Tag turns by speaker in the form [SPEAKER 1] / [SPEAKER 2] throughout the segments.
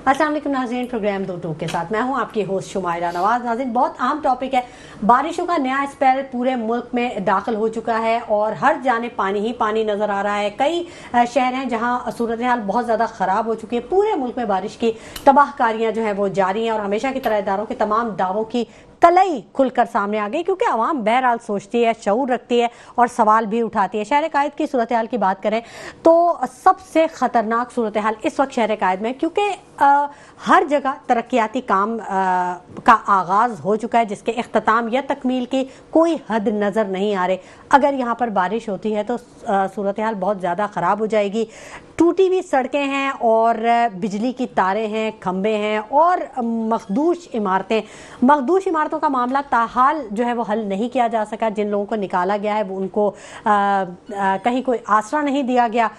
[SPEAKER 1] अस्सलाम वालेकुम नाज़रीन, प्रोग्राम दो टोक के साथ मैं हूं आपकी होस्ट शुमाइरा नवाज। नाज़रीन, बहुत अहम टॉपिक है। बारिशों का नया स्पेल पूरे मुल्क में दाखिल हो चुका है और हर जाने पानी ही पानी नजर आ रहा है। कई शहर हैं जहां सूरत हाल बहुत ज़्यादा ख़राब हो चुकी है। पूरे मुल्क में बारिश की तबाहकारियां जो है वो जारी हैं और हमेशा की तरह इदारों के तमाम दावों की कलई खुलकर सामने आ गई, क्योंकि आवाम बहरहाल सोचती है, शऊर रखती है और सवाल भी उठाती है। शहर कायद की सूरत हाल की बात करें तो सबसे ख़तरनाक सूरत हाल इस वक्त शहर कायद में, क्योंकि हर जगह तरक्याती काम का आगाज़ हो चुका है जिसके इख्तिताम या तकमील की कोई हद नज़र नहीं आ रहे। अगर यहाँ पर बारिश होती है तो सूरत हाल बहुत ज़्यादा ख़राब हो जाएगी। टूटी हुई सड़कें हैं और बिजली की तारें हैं, खंबे हैं और मखदूश इमारतों का मामला ताहाल जो है वो हल नहीं किया जा सका। जिन लोगों को निकाला गया है वो उनको कहीं कोई आसरा नहीं दिया गया।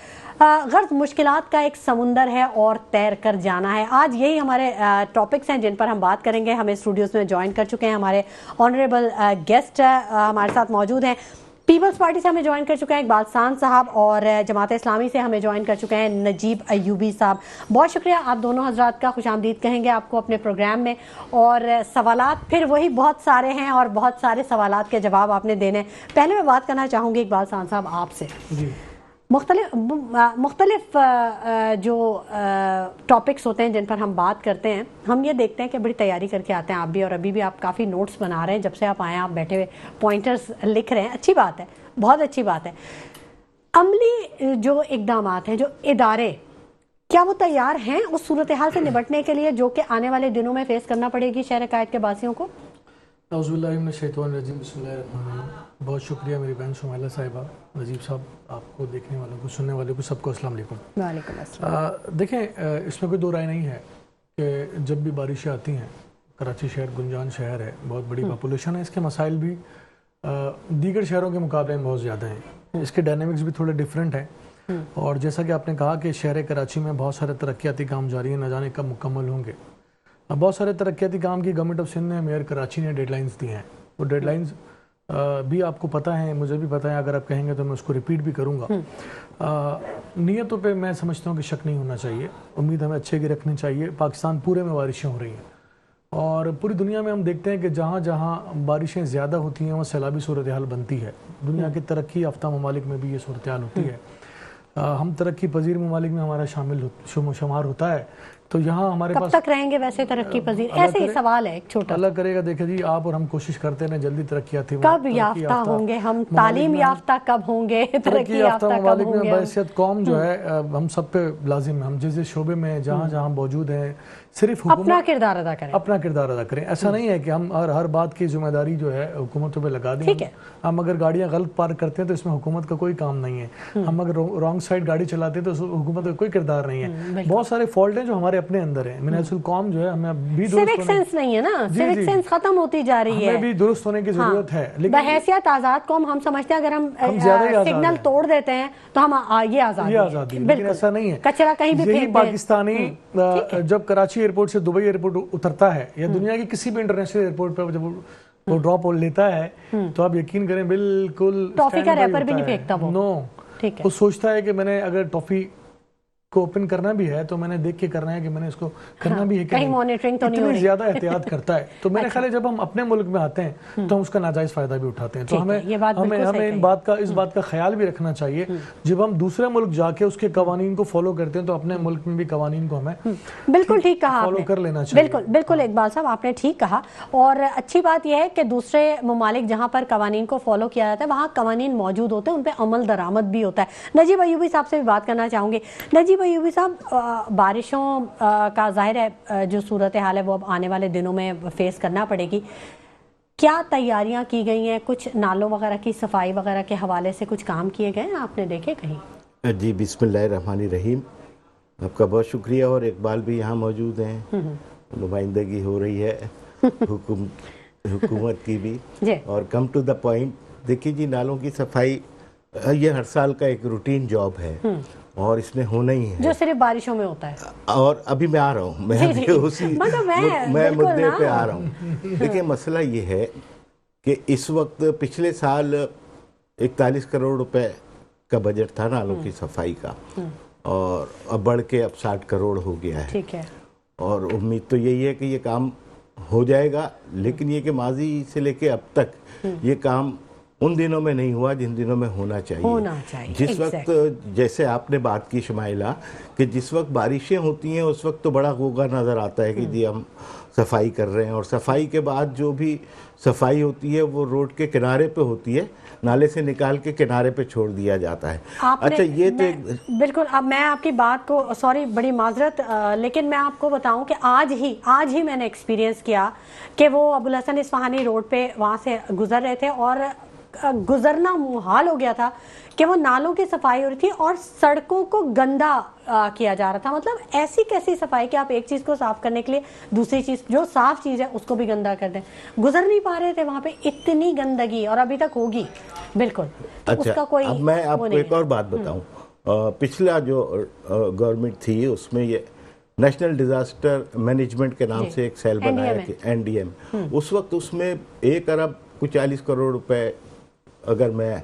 [SPEAKER 1] गर्ज मुश्किलात का एक समुंदर है और तैर कर जाना है। आज यही हमारे टॉपिक्स हैं जिन पर हम बात करेंगे। हमें स्टूडियोज़ में ज्वाइन कर चुके हैं हमारे ऑनरेबल गेस्ट हमारे साथ मौजूद हैं। पीपल्स पार्टी से हमें ज्वाइन कर चुके हैं इकबाल सांद साहब और जमात इस्लामी से हमें ज्वाइन कर चुके हैं नजीब अयूबी साहब। बहुत शुक्रिया आप दोनों हजरात का, खुशामदीद कहेंगे आपको अपने प्रोग्राम में। और सवालात फिर वही बहुत सारे हैं और बहुत सारे सवालात के जवाब आपने देने। पहले मैं बात करना चाहूँगी इकबाल सांद साहब आपसे। जी, मुख्तलिफ जो टॉपिक्स होते हैं जिन पर हम बात करते हैं, हम ये देखते हैं कि बड़ी तैयारी करके आते हैं आप भी, और अभी भी आप काफ़ी नोट्स बना रहे हैं। जब से आप आए आप बैठे हुए पॉइंटर्स लिख रहे हैं, अच्छी बात है, बहुत अच्छी बात है। अमली जो इक़दामात हैं, जो इदारे, क्या वो तैयार हैं उस सूरत हाल से निपटने के लिए जो कि आने वाले दिनों में फेस करना पड़ेगी शहर कायद के बासियों को?
[SPEAKER 2] बहुत शुक्रिया मेरी बहन शुमाइला साहिबा, नजीब साहब, आपको, देखने वालों को, सुनने वालों को, सबको अस्सलाम वालेकुम।
[SPEAKER 1] वालेकुम अस्सलाम।
[SPEAKER 2] देखें, इसमें कोई दो राय नहीं है कि जब भी बारिशें आती हैं, कराची शहर गुंजान शहर है, बहुत बड़ी पॉपुलेशन है, इसके मसाइल भी दीगर शहरों के मुकाबले में बहुत ज़्यादा हैं। इसके डायनेमिक्स भी थोड़े डिफरेंट हैं और जैसा कि आपने कहा कि शहर कराची में बहुत सारे तरक्याती काम जारी हैं, न जाने कब मुकम्मल होंगे। अब बहुत सारे तरक्याती काम की गवर्नमेंट ऑफ सिंध ने, मेयर कराची ने डेडलाइंस दी हैं। वो डेडलाइंस भी आपको पता है, मुझे भी पता है, अगर आप कहेंगे तो मैं उसको रिपीट भी करूँगा। नीयतों पे मैं समझता हूँ कि शक नहीं होना चाहिए, उम्मीद हमें अच्छे की रखनी चाहिए। पाकिस्तान पूरे में बारिशें हो रही हैं और पूरी दुनिया में हम देखते हैं कि जहाँ जहाँ बारिशें ज़्यादा होती हैं वहाँ सैलाबी सूरत हाल बनती है। दुनिया के तरक्की याफ्ता ममालिक में भी ये सूरत हाल होती है। हम तरक्की पजीर ममालिक में हमारा शुमार होता है, तो यहाँ हमारे
[SPEAKER 1] कब तक रहेंगे वैसे तरक्की पजीर? ऐसे ही सवाल है एक छोटा।
[SPEAKER 2] अल्लाह करेगा, देखिए जी, आप और हम कोशिश करते हैं जल्दी तरक्की आती है।
[SPEAKER 1] कब याफ्ता होंगे हम? तालीम याफ्ता कब होंगे? तरक्की याफ्ता कब होंगे?
[SPEAKER 2] बैसियत कौम जो है हम सब पे लाजिम है, हम जिस जिस शोबे में जहाँ जहाँ मौजूद हैं सिर्फ
[SPEAKER 1] अपना किरदार अदा करें,
[SPEAKER 2] अपना किरदार अदा करें। ऐसा नहीं है कि हम हर बात की जिम्मेदारी जो है हुकूमतों पे लगा दें। हम अगर गाड़ियाँ गलत पार्क करते हैं तो इसमें हुकूमत का कोई काम नहीं है। हम अगर रॉन्ग साइड गाड़ी चलाते हैं तो हुकूमत का कोई किरदार नहीं है। बहुत सारे फॉल्ट हैं जो हमारे अपने अंदर है। मिनासुल कौम जो है, हमें भी
[SPEAKER 1] सिविक सेंस नहीं है ना, सिविक सेंस खत्म होती जा रही है,
[SPEAKER 2] हमें भी दुरुस्त होने की जरूरत है। लेकिन
[SPEAKER 1] बहैसियत आजाद कौम हम समझते हैं अगर हम सिग्नल तोड़ देते हैं तो हम ये आजादी,
[SPEAKER 2] लेकिन ऐसा नहीं है।
[SPEAKER 1] कचरा कहीं भी फेंक
[SPEAKER 2] पाकिस्तानी जब कराची एयरपोर्ट से दुबई एयरपोर्ट उतरता है या दुनिया की किसी भी इंटरनेशनल एयरपोर्ट पर जब वो ड्रॉप लेता है तो आप यकीन करें बिल्कुल
[SPEAKER 1] टॉफी का रैपर भी नहीं फेंकता वो।
[SPEAKER 2] नो, वो सोचता है कि मैंने अगर टॉफी को ओपन करना भी है तो मैंने देख के करना है कि मैंने इसको करना भी है कि
[SPEAKER 1] कहीं मॉनिटरिंग तो नहीं हो रही।
[SPEAKER 2] ज्यादा एहतियात करता है। तो मेरे ख्याल है जब हम अपने मुल्क में आते हैं तो हम उसका नाजायज फायदा भी उठाते हैं। तो हमें इस बात का ख्याल भी रखना चाहिए। जब हम दूसरे मुल्क जाके उसके कवानीन को फॉलो करते हैं तो अपने मुल्क में भी कवानीन को हमें
[SPEAKER 1] बिल्कुल ठीक कहा,
[SPEAKER 2] फॉलो कर लेना चाहिए।
[SPEAKER 1] बिल्कुल बिल्कुल इकबाल साहब आपने ठीक कहा। और अच्छी बात यह है कि दूसरे ममालिक जहाँ पर कवानीन को फॉलो किया जाता है वहाँ कवानीन मौजूद होते हैं, उन पर अमल दरामद भी होता है। नजीब अयूबी साहब से भी बात करना चाहूँगी। नजीब अयूबी साहब, बारिशों का जाहिर है जो सूरत हाल है वो अब आने वाले दिनों में फेस करना पड़ेगी। क्या तैयारियां की गई हैं? कुछ नालों वगैरह की सफाई वगैरह के हवाले से कुछ काम किए गए हैं, आपने देखे कहीं?
[SPEAKER 3] जी, बिस्मिल्लाहिर्रहमानिर्रहीम। आपका बहुत शुक्रिया। और इकबाल भी यहाँ मौजूद हैं, नुमाइंदगी हो रही है हुकूमत की भी। और कम टू द पॉइंट, देखिए जी, नालों की सफाई ये हर साल का एक रूटीन जॉब है और इसमें होना ही है,
[SPEAKER 1] जो सिर्फ बारिशों में होता है।
[SPEAKER 3] और अभी मैं आ रहा हूँ, मैं उसी मैं मुद्दे पे आ रहा हूँ। देखिए, मसला ये है कि इस वक्त पिछले साल 41 करोड़ रुपए का बजट था नालों की सफाई का और अब बढ़ के अब 60 करोड़ हो गया है।
[SPEAKER 1] ठीक है।
[SPEAKER 3] اور امید تو یہی ہے کہ یہ کام ہو جائے گا، لیکن یہ کہ ماضی سے لے کے اب تک یہ کام ان دنوں میں نہیں ہوا جن دنوں میں ہونا چاہیے۔ جس وقت جیسے آپ نے بات کی شمائلہ کہ جس وقت بارشیں ہوتی ہیں اس وقت تو بڑا غوغا نظر آتا ہے کہ جی ہم صفائی کر رہے ہیں، اور صفائی کے بعد جو بھی صفائی ہوتی ہے وہ روڈ کے کنارے پہ ہوتی ہے، نالے سے نکال کے کنارے پہ چھوڑ دیا جاتا ہے۔ اچھا یہ تو
[SPEAKER 1] بالکل، اب میں آپ کی بات کو سوری بڑی معذرت، لیکن میں آپ کو بتاؤں کہ آج ہی میں نے ایکسپیرینس کیا کہ وہ ابوالحسن اصفہانی روڈ پہ وہاں سے گزر رہے تھے اور گزرنا محال ہو گیا تھا کہ وہ نالوں کی صفائی ہو رہی تھی اور سڑکوں کو گندا کیا جا رہا تھا۔ مطلب ایسی کیسی صفائی کہ آپ ایک چیز کو صاف کرنے کے لیے دوسری چیز جو صاف چیز ہے اس کو بھی گندا کر دیں۔ گزر نہیں پا رہے تھے وہاں پہ، اتنی گندگی، اور ابھی تک ہوگی بالکل۔ اس کا کوئی
[SPEAKER 3] اب میں آپ کو ایک اور بات بتاؤں، پچھلا جو گورنمنٹ تھی اس میں یہ نیشنل ڈیزاسٹر مینجمنٹ کے نام سے ایک سیل بنایا کہ NDM، اس وقت اس میں 1 ارب 40 کروڑ روپے، اگر میں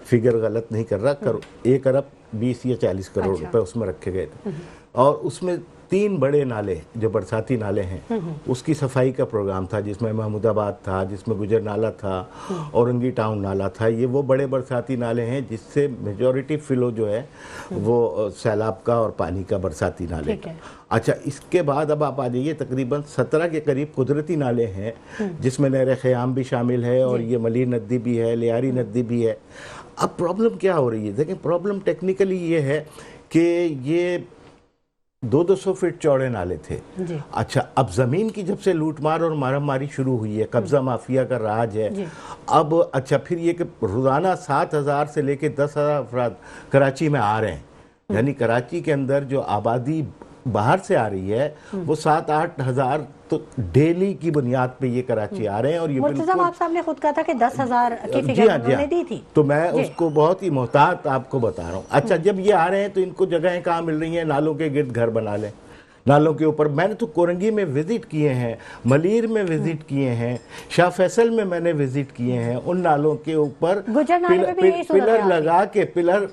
[SPEAKER 3] فگر غلط نہیں کر رہا، 1 ارب 20 یا 40 کروڑ روپے اس میں رکھے گئے تھے، اور اس میں 3 بڑے نالے جو برساتی نالے ہیں اس کی صفائی کا پروگرام تھا، جس میں محمود آباد تھا، جس میں گجر نالہ تھا، اورنگی ٹاؤن نالہ تھا۔ یہ وہ بڑے برساتی نالے ہیں جس سے میجورٹی فلو جو ہے وہ سیلاب کا اور پانی کا برساتی نالے کا۔ اچھا، اس کے بعد اب آپ آ جائیے، تقریباً 17 کے قریب قدرتی نالے ہیں جس میں نہر خیام بھی شامل ہے اور یہ ملیر ندی بھی ہے، لیاری ندی بھی ہے۔ اب پرابلم کیا ہو رہی ہے؟ دیکھیں پرابلم ٹیکنیکلی یہ ہے کہ یہ 200 فٹ چوڑے نالے تھے۔ اچھا، اب زمین کی جب سے لوٹ مار اور مارا ماری شروع ہوئی ہے، قبضہ مافیا کا راج ہے، اب اچھا پھر یہ کہ روزانہ 7,000 سے لے کے 10,000 افراد کراچی میں آ رہے ہیں، یعنی کراچی کے اندر جو آبادی باہر سے آ رہی ہے وہ 7-8 ہزار تو ڈیلی کی بنیاد پہ یہ کراچی آ رہے ہیں، اور یہ
[SPEAKER 1] مرتضی آپ صاحب نے خود کہا تھا کہ 10,000 کی فگر انہوں نے دی تھی،
[SPEAKER 3] تو میں اس کو بہت ہی محتاط آپ کو بتا رہا ہوں۔ اچھا، جب یہ آ رہے ہیں تو ان کو جگہیں کہاں مل رہی ہیں؟ نالوں کے گرد گھر بنا لیں، نالوں کے اوپر۔ میں نے تو کورنگی میں وزٹ کیے ہیں، ملیر میں وزٹ کیے ہیں، شاہ فیصل میں میں نے وزٹ کیے ہیں، ان نالوں کے اوپر پلر لگا کے، پلر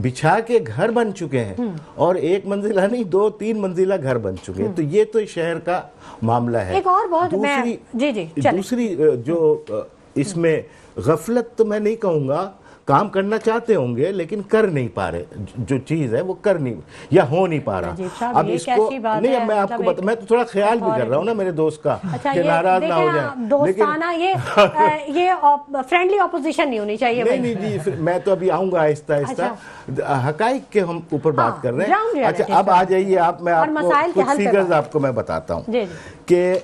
[SPEAKER 3] بچھا کے گھر بن چکے ہیں، اور 1 منزلہ نہیں 2-3 منزلہ گھر بن چکے ہیں۔ تو یہ تو شہر کا معاملہ ہے۔
[SPEAKER 1] ایک اور بہت
[SPEAKER 3] دوسری جو اس میں غفلت تو میں نہیں کہوں گا، کام کرنا چاہتے ہوں گے لیکن کر نہیں پا رہے، جو چیز ہے وہ کر نہیں یا ہو نہیں پا رہا۔ اب اس کو نہیں، میں آپ کو بتا، میں تو تھوڑا خیال بھی کر رہا ہوں نا میرے دوست کا کہ ناراض نہ ہو جائیں،
[SPEAKER 1] دوستانہ یہ فرینڈلی اپوزیشن نہیں ہونی چاہیے۔
[SPEAKER 3] نہیں جی، میں تو ابھی آؤں گا آہستہ آہستہ، حقائق کے ہم اوپر بات کر رہے ہیں۔ اچھا، اب آ جائیے آپ، میں آپ کو کچھ فیگرز آپ کو میں بتاتا ہوں کہ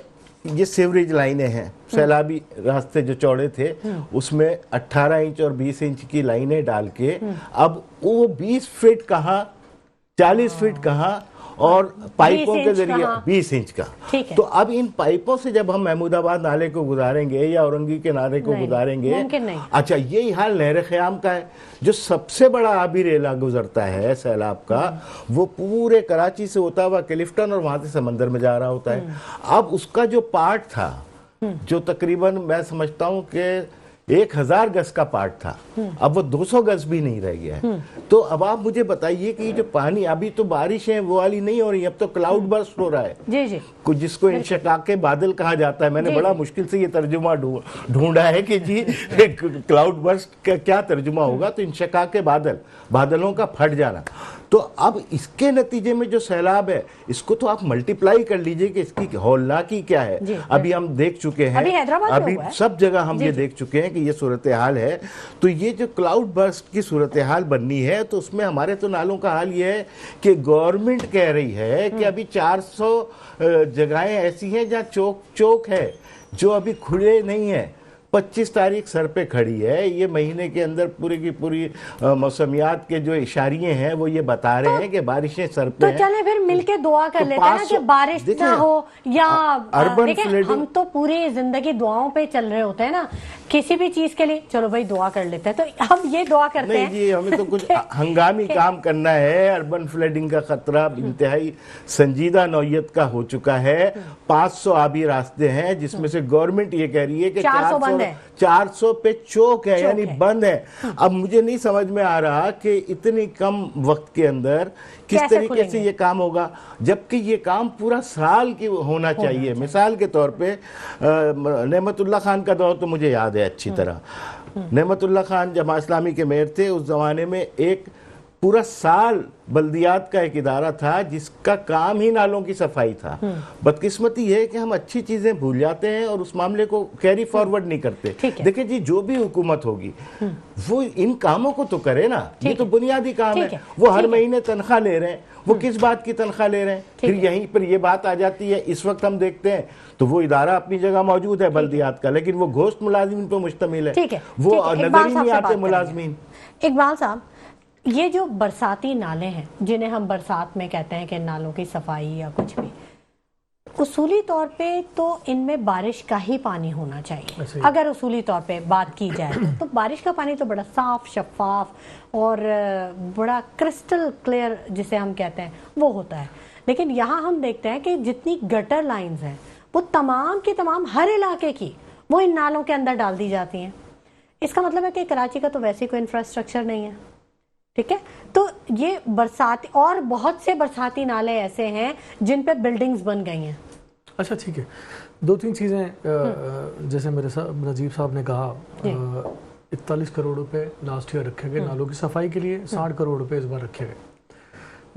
[SPEAKER 3] یہ سیوریج لائنیں ہیں، سیلابی راستے جو چوڑے تھے اس میں 18 انچ اور 20 انچ کی لائنیں ڈال کے اب وہ 20 فٹ کہاں، 40 فٹ کہاں، اور پائپوں کے ذریعے 20 انچ کا۔ تو اب ان پائپوں سے جب ہم محمود آباد نالے کو گزاریں گے یا اورنگی کے نالے کو گزاریں گے، اچھا یہی حال نہر خیام کا ہے، جو سب سے بڑا آبی ریلا گزرتا ہے سیلاب کا، وہ پورے کراچی سے ہوتا ہوا کلفٹن اور وہاں سے سمندر میں جا رہا ہوتا ہے۔ اب اس کا جو پارٹ تھا، جو تقریباً میں سمجھتا ہوں کہ 1,000 گز کا پارٹ تھا، اب وہ 200 گز بھی نہیں رہ گیا ہے۔ تو اب آپ مجھے بتائیے کہ یہ جو پانی، ابھی تو بارشیں وہ والی نہیں ہو رہی، اب تو کلاؤڈ برسٹ ہو رہا ہے، جس کو انشقاق بادل کہا جاتا ہے۔ میں نے بڑا مشکل سے یہ ترجمہ ڈھونڈا ہے کہ جی کلاؤڈ برسٹ کا کیا ترجمہ ہوگا، تو انشقاق بادل، بادلوں کا پھٹ جانا۔ تو اب اس کے نتیجے میں جو سیلاب ہے، اس کو تو آپ ملٹیپلائی کر لیجئے کہ اس کی ہولناکی کیا ہے۔ ابھی ہم دیکھ چکے ہیں، ابھی سب جگہ ہم یہ دیکھ چکے ہیں کہ یہ صورتحال ہے۔ تو یہ جو کلاؤڈ برسٹ کی صورتحال بننی ہے، تو اس میں ہمارے تو نالوں کا حال یہ ہے کہ گورنمنٹ کہہ رہی ہے کہ ابھی 400 جگہیں ایسی ہیں جہاں چوک ہے جو ابھی کھلے نہیں ہیں۔ 25 تاریخ سر پہ کھڑی ہے، یہ مہینے کے اندر پوری کی پوری موسمیات کے جو اشاریے ہیں وہ یہ بتا رہے ہیں کہ بارشیں سر پہ ہیں۔
[SPEAKER 1] تو چلیں پھر مل کے دعا کر لیتے ہیں نا کہ بارش نہ ہو، یا دیکھیں ہم تو پوری زندگی دعاؤں پہ چل رہے ہوتے ہیں نا، کسی بھی چیز کے لیے چلو بھائی دعا کر لیتے ہیں، تو ہم یہ دعا کرتے ہیں۔
[SPEAKER 3] نہیں جی، ہمیں تو کچھ ہنگامی کام کرنا ہے۔ اربن فلڈنگ کا خطرہ انتہائی سنجیدہ نوعیت کا ہو چکا ہے۔ 500 آبی راستے ہیں جس میں سے گورنمنٹ یہ کہہ رہی ہے کہ 400 400 पे चौक है, यानी बंद है। अब मुझे नहीं समझ में आ रहा कि इतनी कम वक्त के अंदर किस तरीके से ये काम होगा, जबकि ये काम पूरा साल की होना चाहिए। मिसाल के तौर पे नेमतुल्लाह खान का दौर तो मुझे याद है अच्छी तरह। नेमतुल्लाह खान जमात इस्लामी के मेयर थे, उस जमाने में एक पूरा साल बल्दियात का एक इदारा था जिसका काम ही नालों की सफाई था। बदकिस्मती है कि हम अच्छी चीजें भूल जाते हैं और उस मामले को कैरी फॉरवर्ड नहीं करते। देखिए जी, जो भी हुकूमत होगी वो इन कामों को तो करे ना, ये तो बुनियादी काम है। वो हर महीने तनख्वाह ले रहे हैं, वो किस बात की तनख्वाह ले रहे हैं? फिर यहीं पर ये बात आ जाती है। इस वक्त हम देखते हैं तो वो इदारा अपनी जगह मौजूद है बल्दियात का, लेकिन वो घोस्ट मुलाजिमीन पर मुश्तमिल है, वो नजर ही नहीं आते मुलाजिमीन।
[SPEAKER 1] इकबाल साहब, ये जो बरसाती नाले हैं जिन्हें हम बरसात में कहते हैं कि नालों की सफाई या कुछ भी, उसूली तौर पे तो इनमें बारिश का ही पानी होना चाहिए। अगर उसूली तौर पे बात की जाए तो बारिश का पानी तो बड़ा साफ शफाफ और बड़ा क्रिस्टल क्लियर जिसे हम कहते हैं वो होता है। लेकिन यहाँ हम देखते हैं कि जितनी गटर लाइंस हैं वो तमाम की तमाम हर इलाके की वो इन नालों के अंदर डाल दी जाती हैं। इसका मतलब है कि कराची का तो वैसे कोई इंफ्रास्ट्रक्चर नहीं है, ठीक है। तो ये बरसाती और बहुत से बरसाती नाले ऐसे हैं जिन पे बिल्डिंग्स बन गई हैं।
[SPEAKER 2] अच्छा, ठीक है। दो तीन चीज़ें, जैसे मेरे साहब नजीब साहब ने कहा, 41 करोड़ रुपए लास्ट ईयर रखे गए नालों की सफाई के लिए, 60 करोड़ रुपए इस बार रखे गए।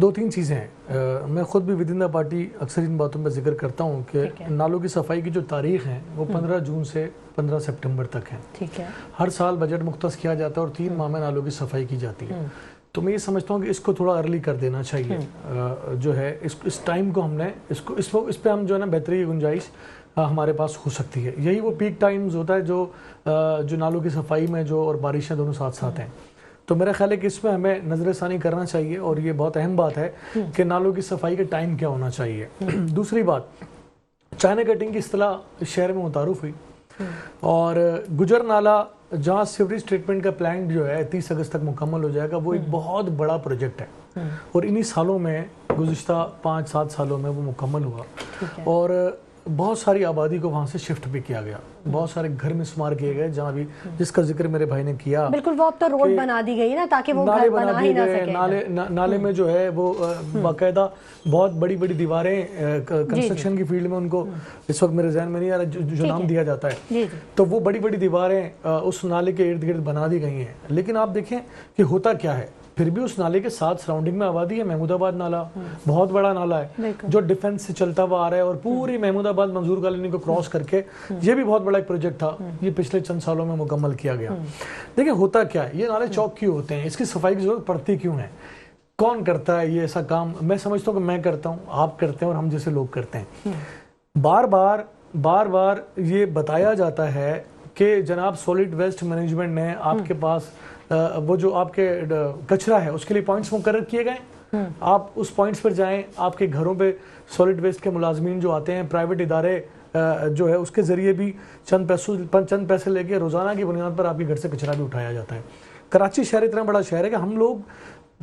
[SPEAKER 2] दो तीन चीज़ें हैं, मैं खुद भी विद इन द पार्टी अक्सर इन बातों पर जिक्र करता हूँ कि नालों की सफाई की जो तारीख है वो 15 जून से 15 सितंबर तक है।
[SPEAKER 1] ठीक है।
[SPEAKER 2] हर साल बजट मुख्तस किया जाता है और 3 माह में नालों की सफाई की जाती है। तो मैं ये समझता हूँ कि इसको थोड़ा अर्ली कर देना चाहिए। जो है इस टाइम को हमने इस पे हम जो है ना बेहतरी की गुंजाइश हमारे पास हो सकती है। यही वो पीक टाइम्स होता है जो नालों की सफाई में जो और बारिशें दोनों साथ साथ हैं। तो मेरा ख्याल है कि इसमें हमें नज़रसानी करना चाहिए और ये बहुत अहम बात है कि नालों की सफाई का टाइम क्या होना चाहिए। दूसरी बात, चाइना कटिंग की इस्तिलाह शहर में मुतारुफ हुई और गुजर नाला जहाँ सीवरेज ट्रीटमेंट का प्लांट जो है 30 अगस्त तक मुकम्मल हो जाएगा, वो एक बहुत बड़ा प्रोजेक्ट है और इन्हीं सालों में गुज़िश्ता 5-7 सालों में वो मुकम्मल हुआ और बहुत सारी आबादी को वहाँ से शिफ्ट भी किया गया। बहुत सारे घर में शुमार किए गए, जहाँ भी जिसका जिक्र मेरे भाई ने किया।
[SPEAKER 1] बिल्कुल, वो अब तो रोड बना दी गई ना ताकि वो घर बना ही ना सके।
[SPEAKER 2] नाले में जो है वो बाकायदा बहुत बड़ी बड़ी दीवारें कंस्ट्रक्शन की फील्ड में उनको इस वक्त मेरे जहन में नहीं आ रहा जो नाम दिया जाता है, तो वो बड़ी बड़ी दीवारें उस नाले के इर्द गिर्द बना दी गई हैं। लेकिन आप देखें कि होता क्या है, फिर भी उस नाले के साथ सराउंडिंग में आबादी है। महमूदाबाद नाला बहुत बड़ा नाला है जो डिफेंस से चलता हुआ आ रहा है और पूरी महमूदाबाद मंजूर कॉलोनी को क्रॉस करके, ये भी बहुत बड़ा एक प्रोजेक्ट था, ये पिछले चंद सालों में मुकम्मल किया गया। देखिए होता क्या है, ये नाले चौक क्यों होते हैं, इसकी सफाई की जरूरत पड़ती क्यों है, कौन करता है ये ऐसा काम? मैं समझता हूँ कि मैं करता हूँ, आप करते हैं और हम जैसे लोग करते हैं। बार बार ये बताया जाता है कि जनाब सॉलिड वेस्ट मैनेजमेंट ने आपके पास वो जो आपके कचरा है उसके लिए पॉइंट्स मुकर्रर किए गए, आप उस पॉइंट्स पर जाएं। आपके घरों पे सॉलिड वेस्ट के मुलाजमीन जो आते हैं, प्राइवेट इदारे जो है उसके जरिए भी चंद पैसे लेके रोजाना की बुनियाद पर आपके घर से कचरा भी उठाया जाता है। कराची शहर इतना बड़ा शहर है कि हम लोग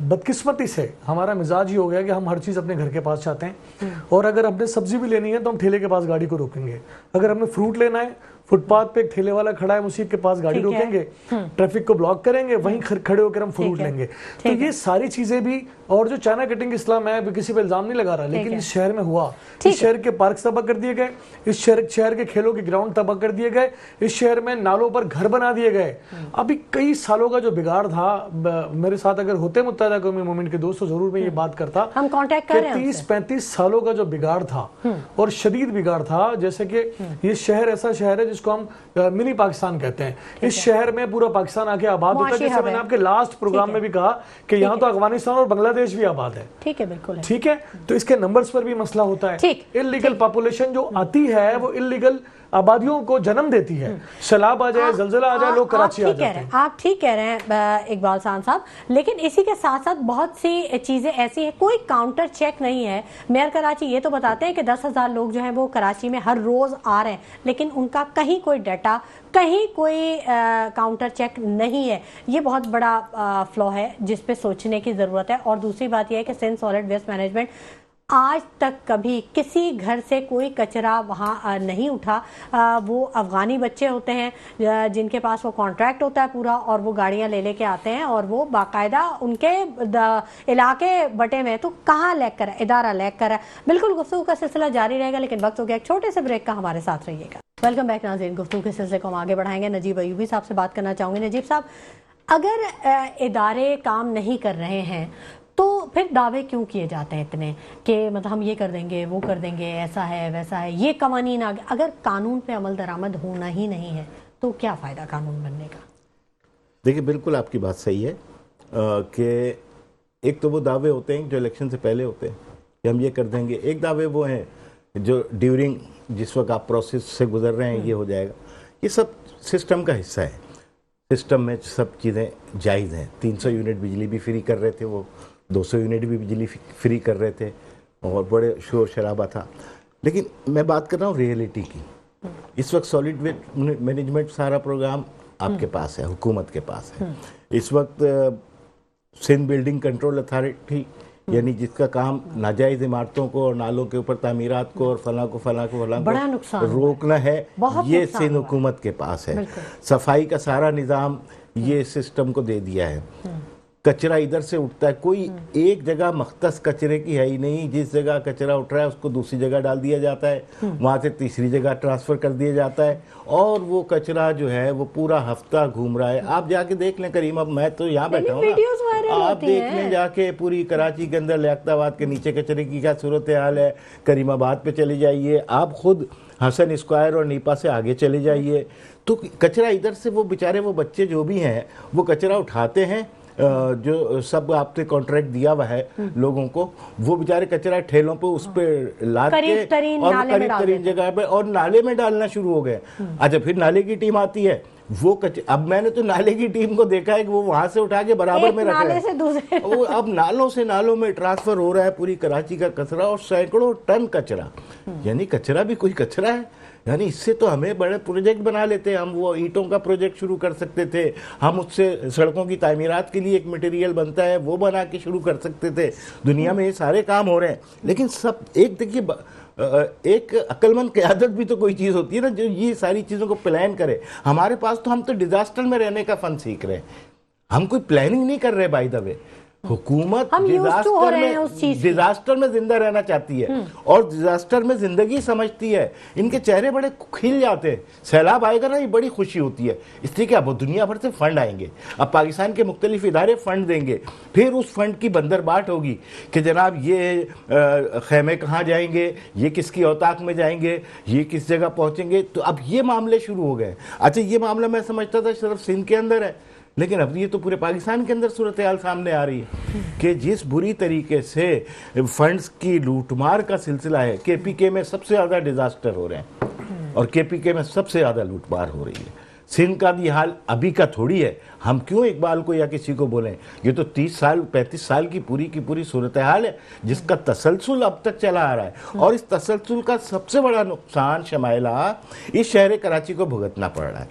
[SPEAKER 2] बदकिस्मती से हमारा मिजाज ही हो गया कि हम हर चीज़ अपने घर के पास चाहते हैं और अगर हमने सब्जी भी लेनी है तो हम ठेले के पास गाड़ी को रोकेंगे, अगर हमने फ्रूट लेना है फुटपाथ पे एक ठेले वाला खड़ा है मुसीब के पास गाड़ी रोकेंगे, ट्रैफिक को ब्लॉक करेंगे, वहीं खड़े होकर हम फ्रूट लेंगे। तो ये सारी चीजें भी, और जो चाइना कटिंग इस्लाम है किसी पे इल्जाम नहीं लगा रहा, लेकिन इस शहर में हुआ, इस शहर के पार्क तबाह कर दिए गए, इस शहर के खेलों के ग्राउंड तबाह कर दिए गए, इस शहर में नालों पर घर बना दिए गए। अभी कई सालों का जो बिगाड़ था, मेरे साथ अगर होते मुत्तहिदा कौमी मूवमेंट के दोस्त तो जरूर मैं ये बात करता,
[SPEAKER 1] हम कांटेक्ट कर रहे हैं।
[SPEAKER 2] 30-35 सालों का जो बिगाड़ था और शदीद बिगाड़ था, जैसे कि ये शहर ऐसा शहर है जिसको हम मिनी पाकिस्तान कहते हैं। इस शहर में पूरा पाकिस्तान आके आबाद होता है, जैसे मैंने आपके लास्ट प्रोग्राम में भी कहा कि यहाँ तो अफगानिस्तान और बांग्लादेश भी आबाद है।
[SPEAKER 1] ठीक है, बिल्कुल है।
[SPEAKER 2] ठीक है, तो इसके नंबर्स पर भी मसला होता है। इल्लीगल पॉपुलेशन जो आती है वो इल्लीगल आबादियों को जन्म देती है। सैलाब आ जाए, जलजला आ जाए, लोग कराची आ जाते हैं।
[SPEAKER 1] आप ठीक कह रहे हैं इकबाल साहब, लेकिन इसी के साथ साथ बहुत सी चीजें ऐसी हैं, कोई काउंटर चेक नहीं है। मेयर कराची ये तो बताते हैं कि 10,000 लोग जो हैं वो कराची में हर रोज आ रहे हैं, लेकिन उनका कहीं कोई डाटा, कहीं कोई काउंटर चेक नहीं है। ये बहुत बड़ा फ्लॉ है जिस पे सोचने की जरूरत है। और दूसरी बात यह है कि सिंध सॉलिड वेस्ट मैनेजमेंट आज तक कभी किसी घर से कोई कचरा वहाँ नहीं उठा। वो अफ़गानी बच्चे होते हैं जिनके पास वो कॉन्ट्रैक्ट होता है पूरा, और वो गाड़ियाँ ले लेके आते हैं और वो बाकायदा उनके इलाके बटे में, तो कहाँ लैग कर है, इदारा लैग कर है। बिल्कुल गुफ्तगू का सिलसिला जारी रहेगा, लेकिन वक्त हो गया एक छोटे से ब्रेक का, हमारे साथ रहिएगा। वेलकम बैक नाज़रीन, गुफ्तगू के सिलसिले को हम आगे बढ़ाएंगे। नजीब अयूबी साहब से बात करना चाहूँगी। नजीब साहब, अगर इदारे काम नहीं कर रहे हैं तो फिर दावे क्यों किए जाते हैं इतने कि मतलब हम ये कर देंगे, वो कर देंगे, ऐसा है वैसा है, ये कवानीन आगे, अगर कानून पे अमल दरामद होना ही नहीं है तो क्या फ़ायदा कानून बनने का?
[SPEAKER 3] देखिए, बिल्कुल आपकी बात सही है कि एक तो वो दावे होते हैं जो इलेक्शन से पहले होते हैं कि हम ये कर देंगे, एक दावे वो हैं जो ड्यूरिंग जिस वक्त आप प्रोसेस से गुजर रहे हैं ये हो जाएगा। ये सब सिस्टम का हिस्सा है, सिस्टम में सब चीज़ें जायज़ हैं। 300 यूनिट बिजली भी फ्री कर रहे थे, वो 200 यूनिट भी बिजली फ्री कर रहे थे और बड़े शोर शराबा था। लेकिन मैं बात कर रहा हूँ रियलिटी की। इस वक्त सॉलिड वेस्ट मैनेजमेंट सारा प्रोग्राम आपके पास है, हुकूमत के पास है। इस वक्त सिंध बिल्डिंग कंट्रोल अथॉरिटी, यानी जिसका काम नाजायज़ इमारतों को और नालों के ऊपर तामीरात को और फला को
[SPEAKER 1] बड़ा नुकसान
[SPEAKER 3] रोकना है, ये सिंध हुकूमत के पास है। सफाई का सारा निज़ाम ये सिस्टम को दे दिया है। कचरा इधर से उठता है, कोई एक जगह मख्तस कचरे की है ही नहीं। जिस जगह कचरा उठ रहा है उसको दूसरी जगह डाल दिया जाता है, वहाँ से तीसरी जगह ट्रांसफ़र कर दिया जाता है, और वो कचरा जो है वो पूरा हफ्ता घूम रहा है। आप जाके देख लें करीम, मैं तो यहाँ बैठा हूँ ना, आप देख लें जाके पूरी कराची के अंदर लियाकताबाद के नीचे कचरे की क्या सूरत हाल है। करीमाबाद पे चले जाइए, आप खुद हसन स्क्वायर और नीपा से आगे चले जाइए, तो कचरा इधर से वो बेचारे वो बच्चे जो भी हैं वो कचरा उठाते हैं, जो सब आपने कॉन्ट्रैक्ट दिया हुआ है लोगों को, वो बेचारे कचरा ठेलों पे उस पे लाद के और करीब तरीन जगह पे और नाले में डालना शुरू हो गए। अच्छा, फिर नाले की टीम आती है, वो अब मैंने तो नाले की टीम को देखा है कि वो वहां से उठा के बराबर में रख रहे हैं। वो अब नालों से नालों में ट्रांसफर हो रहा है पूरी कराची का कचरा, और सैकड़ों टन कचरा। यानी कचरा भी कोई कचरा है। यानी इससे तो हमें बड़े प्रोजेक्ट बना लेते, हम वो ईंटों का प्रोजेक्ट शुरू कर सकते थे, हम उससे सड़कों की तामीरात के लिए एक मटेरियल बनता है वो बना के शुरू कर सकते थे। दुनिया में ये सारे काम हो रहे हैं, लेकिन सब एक देखिए, एक अक्लमंद क़यादत भी तो कोई चीज़ होती है ना, जो ये सारी चीज़ों को प्लान करे। हमारे पास तो, हम तो डिजास्टर में रहने का फन सीख रहे हैं, हम कोई प्लानिंग नहीं कर रहे। बाय द वे, हुकूमत डिजास्टर में जिंदा रहना चाहती है और डिजास्टर में जिंदगी समझती है। इनके चेहरे बड़े खिल जाते हैं, सैलाब आएगा ना, ये बड़ी खुशी होती है। इसलिए कि अब दुनिया भर से फंड आएंगे, अब पाकिस्तान के मुख्तलिफ इदारे फंड देंगे, फिर उस फंड की बंदरबाट होगी कि जनाब ये खेमे कहाँ जाएंगे, ये किसकी औताक में जाएंगे, ये किस जगह पहुंचेंगे। तो अब ये मामले शुरू हो गए। अच्छा, ये मामला मैं समझता था सिर्फ सिंध के अंदर है, लेकिन अब ये तो पूरे पाकिस्तान के अंदर सूरत हाल सामने आ रही है कि जिस बुरी तरीके से फंड्स की लूटमार का सिलसिला है। केपीके में सबसे ज़्यादा डिजास्टर हो रहे हैं और केपीके में सबसे ज़्यादा लूटमार हो रही है। सिंध का भी हाल अभी का थोड़ी है, हम क्यों इकबाल को या किसी को बोलें, ये तो 30 साल 35 साल की पूरी सूरत हाल है जिसका तसलसल अब तक चला आ रहा है। और इस तसलसल का सबसे बड़ा नुकसान शमाइला इस शहर कराची को भुगतना पड़ रहा है,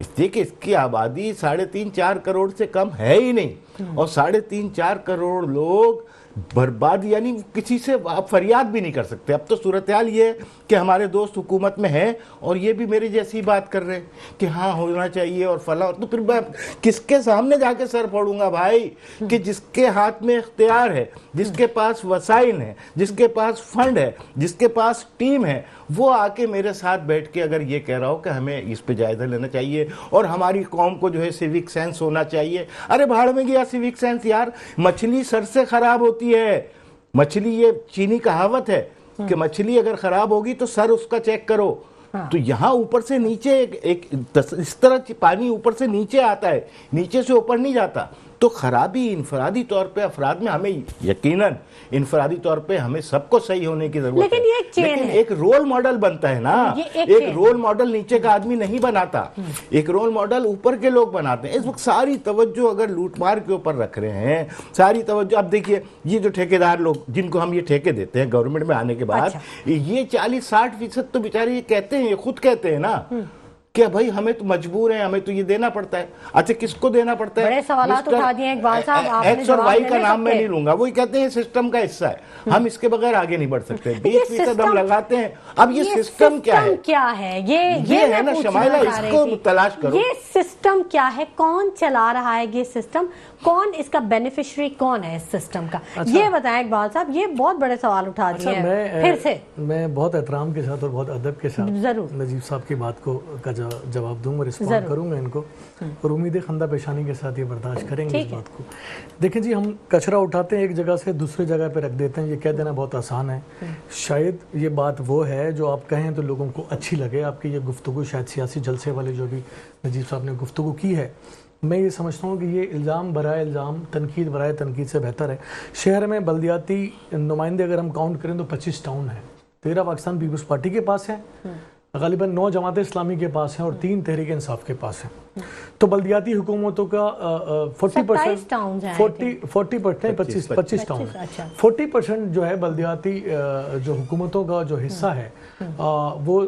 [SPEAKER 3] इसलिए कि इसकी आबादी 3.5-4 करोड़ से कम है ही नहीं, और 3.5-4 करोड़ लोग बर्बाद, यानी किसी से आप फरियाद भी नहीं कर सकते। अब तो सूरत हाल ये है कि हमारे दोस्त हुकूमत में हैं और ये भी मेरी जैसी बात कर रहे हैं कि हाँ होना चाहिए और फला, तो फिर मैं किसके सामने जाके सर फोड़ूंगा भाई, कि जिसके हाथ में इख्तियार है, जिसके पास वसाइल है, जिसके पास फंड है, जिसके पास टीम है, वो आके मेरे साथ बैठ के अगर ये कह रहा हो कि हमें इस पे जायजा लेना चाहिए और हमारी कौम को जो है सिविक सेंस होना चाहिए। अरे भाड़ में गया सिविक सेंस यार, मछली सर से खराब होती है। मछली, ये चीनी कहावत है कि मछली अगर खराब होगी तो सर उसका चेक करो। तो यहाँ ऊपर से नीचे इस तरह पानी ऊपर से नीचे आता है, नीचे से ऊपर नहीं जाता। तो खराबी इनफरादी तौर पे अफराद में, हमें यकीनन इनफरादी तौर पे हमें सबको सही होने की जरूरत है, लेकिन एक रोल मॉडल बनता है ना। एक रोल मॉडल नीचे का आदमी नहीं बनाता, एक रोल मॉडल ऊपर के लोग बनाते हैं। इस वक्त सारी तवज्जो अगर लूटमार के ऊपर रख रहे हैं, सारी तवज्जो, अब देखिए ये जो ठेकेदार लोग जिनको हम ये ठेके देते हैं गवर्नमेंट में आने के बाद, ये 40-60% तो बेचारे ये कहते हैं, ये खुद कहते हैं ना کہ بھائی ہمیں تو مجبور ہیں, ہمیں تو یہ دینا پڑتا ہے. اچھا کس کو دینا پڑتا ہے؟
[SPEAKER 1] بڑے سوالات اٹھا دیے اقبال صاحب, آپ نے
[SPEAKER 3] ایکس اور وائی کا نام میں نہیں لوں گا, وہی کہتے ہیں سسٹم کا حصہ ہے, ہم اس کے بغیر آگے نہیں بڑھ سکتے. 20% ہم لگاتے ہیں. اب یہ سسٹم کیا ہے؟ یہ ہے نا شمائلہ, اس کو تلاش کرو.
[SPEAKER 1] یہ سسٹم کیا ہے, کون چلا رہا ہے یہ سسٹم, کون اس کا بینیفیشری کون ہے اس سسٹم کا, یہ بتائیں اقبال صاحب. یہ بہت بڑے سوال اٹھا دیے ہیں پھر سے.
[SPEAKER 2] میں بہت احترام کے ساتھ اور بہت ادب کے ساتھ
[SPEAKER 1] ضرور
[SPEAKER 2] نجیب صاحب کی بات کو کا جواب دوں گا, رسپونڈ کروں گا ان کو, اور امید ہے خندہ پیشانی کے ساتھ یہ برداشت کریں گے اس بات کو. دیکھیں جی, ہم کچرا اٹھاتے ہیں ایک جگہ سے دوسری جگہ پہ رکھ دیتے ہیں, یہ کہہ دینا بہت آسان ہے. شاید یہ بات وہ ہے جو آپ کہیں تو لوگوں کو اچھی لگے. آپ کی یہ گفتگو شاید سیاسی جلسے والے جو بھی نجیب صاحب نے گفتگو کی ہے, میں یہ سمجھتا ہوں کہ یہ الزام برائے الزام, تنقید برائے تنقید سے بہتر ہے. شہر میں بلدیاتی نمائندے اگر ہم کاؤنٹ کریں تو 25 ٹاؤن ہیں. 13 پاکستان پیپلز پارٹی کے پاس ہیں, غالباً 9 جماعت اسلامی کے پاس ہیں, اور 3 تحریک انصاف کے پاس ہیں. تو بلدیاتی حکومتوں کا 40% جو ہے بلدیاتی جو حکومتوں کا جو حصہ ہے وہ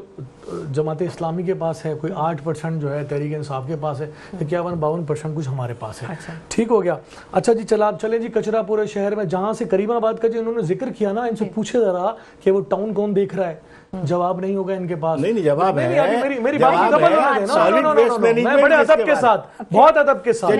[SPEAKER 2] جماعت اسلامی کے پاس ہے, کوئی 8% جو ہے تحریک انصاف کے پاس ہے, 51-52% کچھ ہمارے پاس ہے. ٹھیک ہو گیا. اچھا جی, چلیں جی, کچرا پورے شہر میں جہاں سے کریم آباد کا جو انہوں نے ذکر کیا نا, ان سے پوچھے ذرا کہ وہ ٹاؤن کون دیکھ رہا ہے. جواب نہیں ہوگا ان کے پاس.
[SPEAKER 3] نہیں جواب ہے,
[SPEAKER 2] میری بات مکمل ہونے دیں. میں بڑے ادب کے ساتھ, بہت ادب کے ساتھ,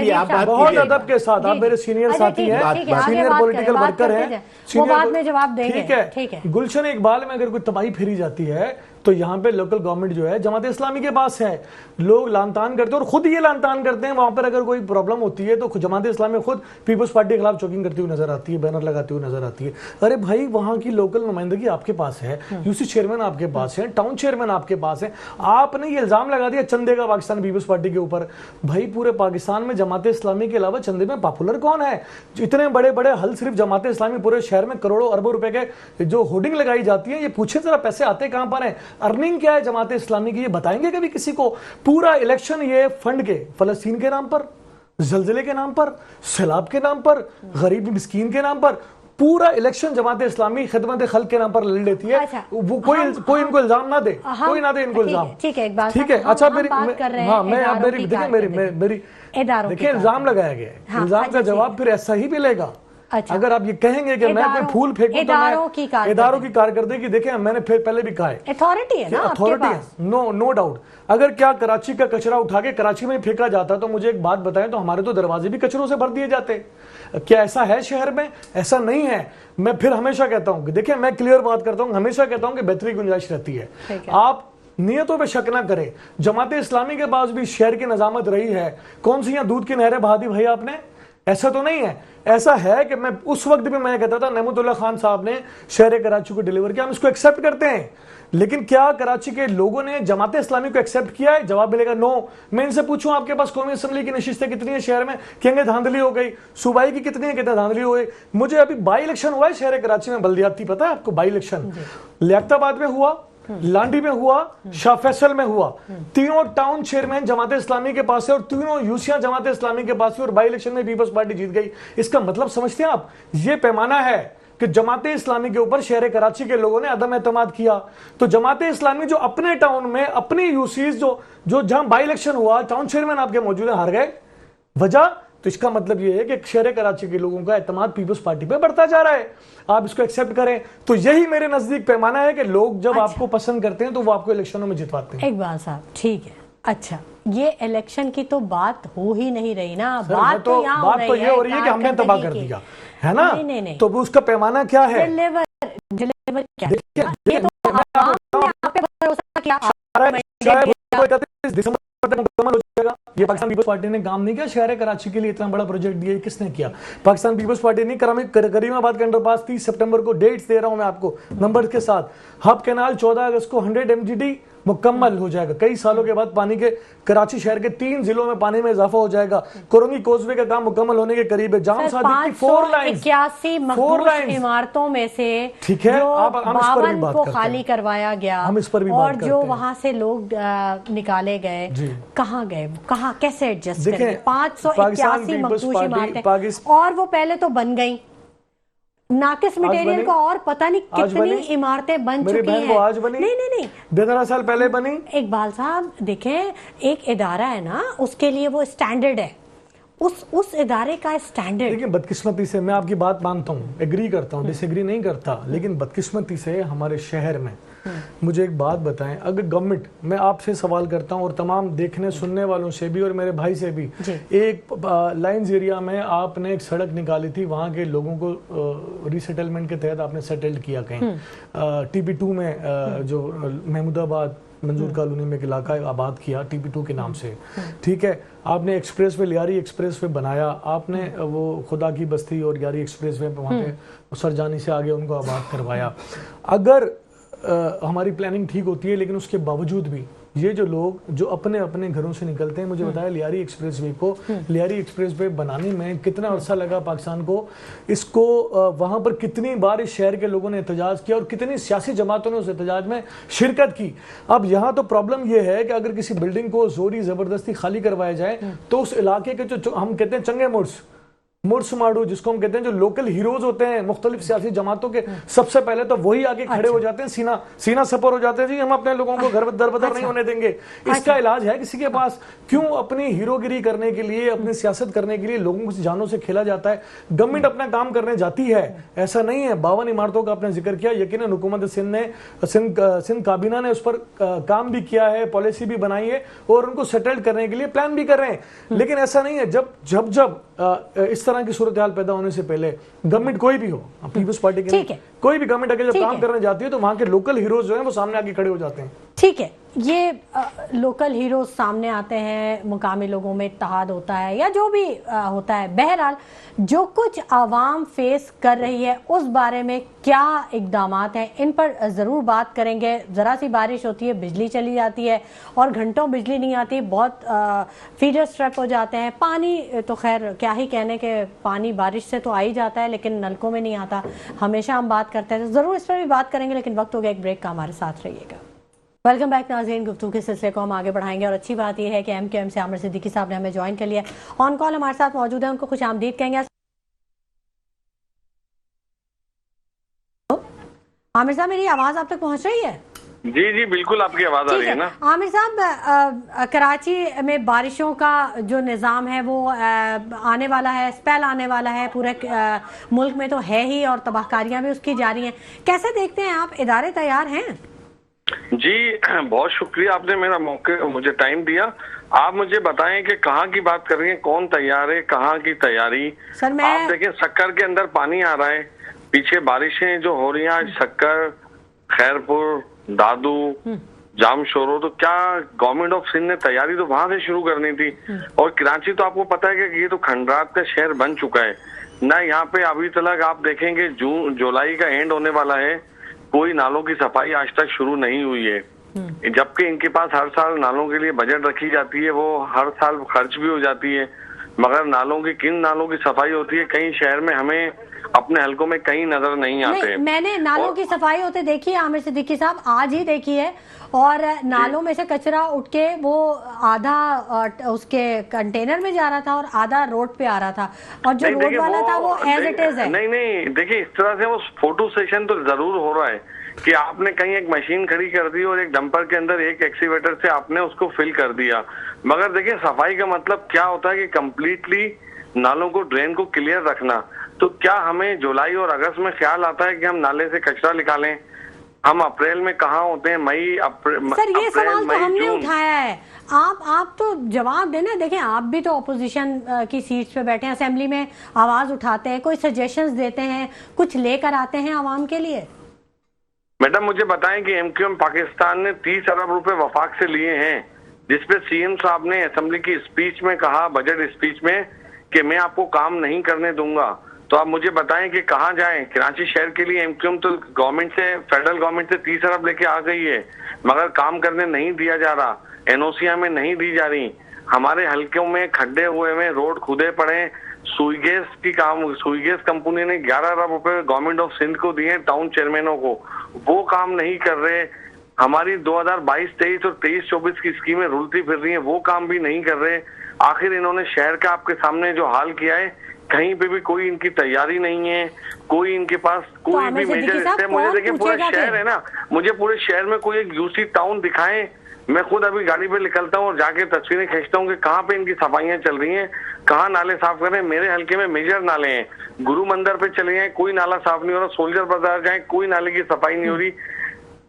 [SPEAKER 2] بہت ادب کے ساتھ, آپ میرے سینئر ساتھی ہیں, سینئر پولیٹیکل ورکر ہیں,
[SPEAKER 1] وہ بعد میں جواب دیں گے.
[SPEAKER 2] ٹھیک ہے. گلشن اقبال میں اگر کوئی تباہی پھیری جاتی ہے تو یہاں پہ لوکل گورنمنٹ جو ہے جماعت اسلامی کے پاس ہے. لوگ لان تان کرتے ہیں اور خود یہ لان تان کرتے ہیں. وہاں پر اگر کوئی پرابلم ہوتی ہے تو جماعت اسلامی خود پیپلز پارٹی کے خلاف چوکنگ کرتی ہوئی نظر آتی ہے, بینر لگاتی ہوئی نظر آتی ہے. ارے بھائی, وہاں کی لوکل نمائندگی آپ کے پاس ہے, یو سی چیئرمین آپ کے پاس ہے, ٹاؤن چیئرمین آپ کے پاس ہے. آپ نے یہ الزام لگا دیا چندے کا پاکستان پیپلز پارٹی کے اوپر. بھائی پورے پاکستان میں جماعت اسلامی کے علاوہ چندے میں پاپولر کون ہے؟ اتنے بڑے بڑے حل صرف جماعت اسلامی پورے شہر میں کروڑوں اربوں روپے کے جو ہوڈنگ لگائی جاتی ہیں, یہ پوچھیں ذرا پیسے آتے کہاں پر ہیں, ارننگ کیا ہے جماعت اسلامی کی, یہ بتائیں گے کبھی کسی کو؟ پورا الیکشن یہ فنڈ کے, فلسطین کے نام پر, زلزلے کے نام پر, سیلاب کے نام پر, غریب مسکین کے نام پر, پورا الیکشن جماعت اسلامی خدمت خلق کے نام پر لڑ لیتی ہے. وہ کوئی ان کو الزام نہ دے, کوئی نہ دے ان کو الزام.
[SPEAKER 1] ٹھیک ہے اقبال
[SPEAKER 2] ٹھیک ہے. اچھا میری دیکھیں, الزام لگایا گیا ہے, الزام کا جواب پھر ایسا ہی ملے گا. اگر آپ یہ کہیں گے کہ میں کوئی پھول پھینکوں تو میں اداروں کی کارکردگی, دیکھیں میں نے پہلے بھی کہا ہے,
[SPEAKER 1] اتھارٹی ہے نا آپ کے پاس,
[SPEAKER 2] نو ڈاؤٹ. اگر کیا کراچی کا کچرا اٹھا کے کراچی میں پھینکا جاتا تو مجھے ایک بات بتائیں, تو ہمارے تو دروازے بھی کچروں سے بھر دیے جاتے. کیا ایسا ہے شہر میں؟ ایسا نہیں ہے. میں پھر ہمیشہ کہتا ہوں کہ دیکھیں, میں کلیئر بات کرتا ہوں, ہمیشہ کہتا ہوں کہ بہتری گنجائش رہتی ہے. آپ نیتوں پہ شک نہ کریں. جماعت اسلامی کے پاس بھی شہر کی نظامت رہی ہے. کون سی یہاں دودھ کی نہریں بہا دی بھائی آپ نے؟ ایسا تو نہیں ہے. ایسا ہے کہ میں اس وقت بھی میں کہتا تھا نعمت اللہ خان صاحب نے شہر کراچی کو ڈیلیور کیا, ہم اس کو ایکسیپٹ کرتے ہیں. لیکن کیا کراچی کے لوگوں نے جماعت اسلامی کو ایکسیپٹ کیا ہے؟ جواب ملے گا نو. میں ان سے پوچھوں آپ کے پاس قومی اسمبلی کی نشستیں کتنی ہیں شہر میں, کہیں گے دھاندلی ہو گئی. صوبائی کی کتنی ہیں, کہتے دھاندلی ہو گئی. مجھے ابھی بائی الیکشن ہوا ہے شہر کراچی میں بلدیاتی, پتہ ہے آپ کو بائی الیکشن لیاقت آباد میں ہوا, لانڈی میں ہوا, شاہ فیصل میں ہوا. تینوں ٹاؤن چیئرمین جماعت اسلامی کے پاس ہے اور تینوں یوسیاں جماعت اسلامی کے پاس ہے, اور بائی الیکشن میں پیپلز پارٹی جیت گئی. اس کا مطلب سمجھتے ہیں آپ؟ یہ پیمانہ ہے کہ جماعت اسلامی کے اوپر شہر کراچی کے لوگوں نے عدم اعتماد کیا. تو جماعت اسلامی جو اپنے ٹاؤن میں اپنی یوسیز جو جہاں بائی الیکشن ہوا, ٹاؤن چیئرمین آپ کے موجود ہیں, ہار گئے. وجہ تو اس کا مطلب یہ ہے کہ شہر کراچی کے لوگوں کا اعتماد پیپلز پارٹی پہ بڑھتا جا رہا ہے. آپ اس کو ایکسیپٹ کریں تو یہی میرے نزدیک پیمانہ ہے کہ لوگ جب آپ کو پسند کرتے ہیں تو وہ آپ کو الیکشنوں میں جتواتے ہیں.
[SPEAKER 1] اقبال صاحب ٹھیک ہے. اچھا, یہ الیکشن کی تو بات ہو ہی نہیں رہی نا, بات تو
[SPEAKER 2] یہ ہو رہی ہے کہ ہم نے تباہ کر دیا ہے نا. تو اس کا پیمانہ کیا ہے؟ یہ پاکستان پیپلز پارٹی نے کام نہیں کیا شہر کراچی کے لیے, اتنا بڑا پروجیکٹ دیا, کس نے کیا؟ پاکستان پیپلز پارٹی نے. کریم آباد کا انڈر پاس 30 سپٹمبر کو, ڈیٹس دے رہا ہوں میں آپ کو نمبر کے ساتھ. ہب کینال 14 اگست کو 100 MGD مکمل ہو جائے گا. کئی سالوں کے بعد پانی کے کراچی شہر کے 3 ضلعوں میں پانی میں اضافہ ہو جائے گا. کرونگی کوزوے کا کام مکمل ہونے کے قریب ہے. جام صادق کی 4 لائنز
[SPEAKER 1] 81 مقبوض عمارتوں میں سے جو 52 کو خالی کروایا گیا, اور جو وہاں سے لوگ نکالے گئے, کہاں گئے, کہاں کیسے ایڈجسٹ کریں؟ 581 مقبوض عمارتیں, اور وہ پہلے تو بن گئیں, नाकिस मटेरियल का और पता नहीं कितनी इमारतें बन चुकी हैं।
[SPEAKER 2] आज बनी नहीं 15 साल पहले बनी।
[SPEAKER 1] इकबाल साहब देखें, एक इदारा है ना, उसके लिए वो स्टैंडर्ड है, उस इदारे का स्टैंडर्ड।
[SPEAKER 2] देखिए बदकिस्मती से, मैं आपकी बात मानता हूँ, एग्री करता हूँ, डिसएग्री नहीं करता, लेकिन बदकिस्मती से हमारे शहर में मुझे एक बात बताएं, अगर गवर्नमेंट, मैं आपसे सवाल करता हूं और तमाम देखने सुनने वालों से भी और मेरे भाई से भी, एक लाइंस एरिया में आपने एक सड़क निकाली थी, वहां के लोगों को रिसेटलमेंट के तहत आपने सेटल्ड किया कहीं, TP2 में जो महमूदाबाद मंजूर कॉलोनी में एक इलाका आबाद किया TP2 के नाम से, ठीक है। आपने express way, Lyari express way बनाया, आपने वो खुदा की बस्ती और लियारी एक्सप्रेस वे वहाँ पे सरजानी से आगे उनको आबाद करवाया। अगर हमारी प्लानिंग ठीक होती है, लेकिन उसके बावजूद भी ये जो लोग जो अपने अपने घरों से निकलते हैं, मुझे बताया लियारी एक्सप्रेसवे को, लियारी एक्सप्रेसवे बनाने में कितना अरसा लगा पाकिस्तान को, इसको वहां पर कितनी बार इस शहर के लोगों ने एहतजाज किया और कितनी सियासी जमातों ने उस एहतजाज में शिरकत की। अब यहाँ तो प्रॉब्लम ये है कि अगर किसी बिल्डिंग को जोरी जबरदस्ती खाली करवाया जाए तो उस इलाके के जो हम कहते हैं चंगे मुर्स माड़ू, जिसको हम कहते हैं, जो लोकल हीरोज होते हैं मुख्तलिफ सियासी जमातों के, सबसे पहले तो वही आगे खड़े हो जाते हैं, सीना सपर हो जाते हैं, जी हम अपने लोगों को घर दरबदर नहीं होने देंगे। इसका इलाज है किसी के पास? क्यों अपनी हीरोगिरी करने के लिए, अपनी सियासत करने के लिए लोगों की जानों से खेला जाता है? गवर्नमेंट अपना काम करने जाती है, ऐसा नहीं है। 52 इमारतों का आपने जिक्र किया, यकीनन हुकूमत सिंध काबीना ने उस पर काम भी किया है, पॉलिसी भी बनाई है और उनको सेटल्ड करने के लिए प्लान भी कर रहे हैं। लेकिन ऐसा नहीं है, जब इस तरह की सूरत हाल पैदा होने से पहले गवर्नमेंट कोई भी हो, पीपल्स पार्टी की कोई भी गवर्नमेंट अगर जब काम करने जाती है तो वहां के लोकल हीरोज जो हैं वो सामने आके खड़े हो जाते हैं।
[SPEAKER 1] ठीक है, ये लोकल हीरोज सामने आते हैं, मुकामी लोगों में इत्तेहाद होता है या जो भी होता है। बहरहाल जो कुछ आवाम फेस कर रही है उस बारे में क्या इकदामात हैं, इन पर ज़रूर बात करेंगे। ज़रा सी बारिश होती है, बिजली चली जाती है और घंटों बिजली नहीं आती, बहुत फीडर स्ट्रक हो जाते हैं। पानी तो खैर क्या ही कहने के, पानी बारिश से तो आ ही जाता है लेकिन नलकों में नहीं आता, हमेशा हम बात करते हैं, तो ज़रूर इस पर भी बात करेंगे। लेकिन वक्त हो गया एक ब्रेक का, हमारे साथ रहिएगा। वेलकम बैक नाज़रीन, गुफ्तगू के सिलसिले को हम आगे बढ़ाएंगे और अच्छी बात यह है कि MQM से आमिर सिद्दीकी साहब ने हमें ज्वाइन कर लिया, ऑन कॉल हमारे साथ मौजूद है, उनको खुश आमदीद कहेंगे। आमिर साहब, मेरी आवाज़ आप तक पहुँच रही है?
[SPEAKER 4] जी बिल्कुल, आपकी आवाज़ आ रही है ना।
[SPEAKER 1] आमिर साहब, कराची में बारिशों का जो निज़ाम है वो आने वाला है, स्पेल आने वाला है, पूरे मुल्क में तो है ही और तबाहकारियाँ भी उसकी जारी हैं। कैसे देखते हैं आप, इदारे तैयार हैं?
[SPEAKER 4] जी बहुत शुक्रिया, आपने मेरा मुझे टाइम दिया। आप मुझे बताएं कि कहाँ की बात कर रही हैं, कौन तैयार है, कहाँ की तैयारी?
[SPEAKER 1] सर
[SPEAKER 4] आप देखें, सक्कर के अंदर पानी आ रहा है, पीछे बारिशें जो हो रही हैं, सक्कर, खैरपुर, दादू, जामशोरो, तो क्या गवर्नमेंट ऑफ सिंध ने तैयारी तो वहां से शुरू करनी थी। और कराची तो आपको पता है कि ये तो खंडरात का शहर बन चुका है ना। यहाँ पे अभी तक आप देखेंगे जुलाई का एंड होने वाला है, कोई नालों की सफाई आज तक शुरू नहीं हुई है, जबकि इनके पास हर साल नालों के लिए बजट रखी जाती है, वो हर साल खर्च भी हो जाती है, मगर किन नालों की सफाई होती है कई शहर में हमें अपने हलकों में कहीं नजर नहीं आते।
[SPEAKER 1] मैंने नालों की सफाई होते देखी है आमिर सिद्दीकी साहब, आज ही देखी है, और नालों में से कचरा उठ के वो आधा उसके कंटेनर में जा रहा था और आधा रोड पे आ रहा था, और जो रोड वाला था वो एज इट इज है।
[SPEAKER 4] नहीं देखिए, इस तरह से वो फोटो सेशन तो जरूर हो रहा है कि आपने कहीं एक मशीन खड़ी कर दी और एक डंपर के अंदर एक एक्सीवेटर से आपने उसको फिल कर दिया, मगर देखिए सफाई का मतलब क्या होता है कि कंप्लीटली नालों को, ड्रेन को क्लियर रखना। तो क्या हमें जुलाई और अगस्त में ख्याल आता है कि हम नाले से कचरा निकालें? हम अप्रैल में कहाँ होते हैं?
[SPEAKER 1] सर ये सवाल तो हमने उठाया है, आप तो जवाब देना। देखें, आप भी तो अपोजिशन की सीट्स पे बैठे हैं, असेंबली में आवाज उठाते हैं, कोई सजेशंस देते हैं, कुछ लेकर आते हैं आवाम के लिए।
[SPEAKER 4] मैडम मुझे बताएं कि MQM पाकिस्तान ने 30 अरब रुपए वफाक से लिए हैं, जिसपे CM साहब ने असेंबली की स्पीच में कहा, बजट स्पीच में, कि मैं आपको काम नहीं करने दूंगा। तो आप मुझे बताएं कि कहाँ जाएं? कराची शहर के लिए MQM तो गवर्नमेंट से, फेडरल गवर्नमेंट से 30 अरब लेके आ गई है, मगर काम करने नहीं दिया जा रहा, NOC में नहीं दी जा रही, हमारे हल्कों में खड्डे हुए में, रोड खुदे पड़े। सुई गैस कंपनी ने 11 अरब रुपए गवर्नमेंट ऑफ सिंध को दिए टाउन चेयरमैनों को, वो काम नहीं कर रहे। हमारी 2022-23 और 23-24 की स्कीमें रुलती फिर रही हैं, वो काम भी नहीं कर रहे। आखिर इन्होंने शहर का आपके सामने जो हाल किया है, कहीं पे भी कोई इनकी तैयारी नहीं है, कोई इनके पास कोई भी मेजर स्टेप। मुझे देखिए पूरा शहर है ना, मुझे पूरे शहर में कोई एक यूसी टाउन दिखाएं। मैं खुद अभी गाड़ी पे निकलता हूँ और जाके तस्वीरें खींचता हूँ कि कहाँ पे इनकी सफाइयाँ चल रही हैं, कहाँ नाले साफ कर रहे हैं। मेरे हल्के में मेजर नाले हैं, गुरु मंदिर पे चले जाएं कोई नाला साफ नहीं हो रहा, सोल्जर बाजार जाएं कोई नाले की सफाई नहीं हो रही,